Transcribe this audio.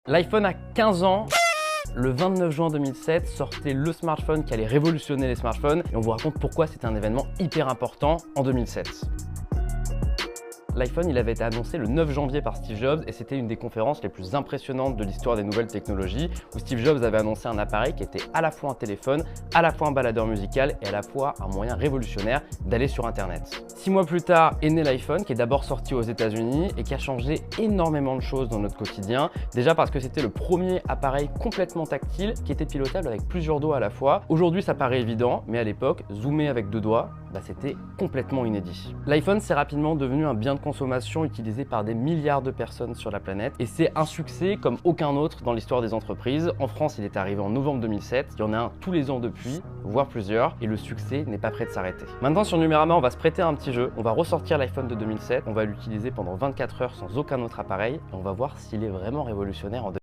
L'iPhone a 15 ans. Le 29 juin 2007 sortait le smartphone qui allait révolutionner les smartphones et on vous raconte pourquoi c'était un événement hyper important en 2007. L'iPhone, il avait été annoncé le 9 janvier par Steve Jobs et c'était une des conférences les plus impressionnantes de l'histoire des nouvelles technologies où Steve Jobs avait annoncé un appareil qui était à la fois un téléphone, à la fois un baladeur musical et à la fois un moyen révolutionnaire d'aller sur Internet. 6 mois plus tard est né l'iPhone qui est d'abord sorti aux États-Unis et qui a changé énormément de choses dans notre quotidien. Déjà parce que c'était le premier appareil complètement tactile qui était pilotable avec plusieurs doigts à la fois. Aujourd'hui, ça paraît évident, mais à l'époque, zoomer avec 2 doigts, c'était complètement inédit. L'iPhone, c'est rapidement devenu un bien de consommation utilisé par des milliards de personnes sur la planète et c'est un succès comme aucun autre dans l'histoire des entreprises. En France, il est arrivé en novembre 2007, il y en a un tous les ans depuis, voire plusieurs, et le succès n'est pas prêt de s'arrêter. Maintenant sur Numérama, on va se prêter à un petit jeu, on va ressortir l'iPhone de 2007, on va l'utiliser pendant 24 heures sans aucun autre appareil et on va voir s'il est vraiment révolutionnaire en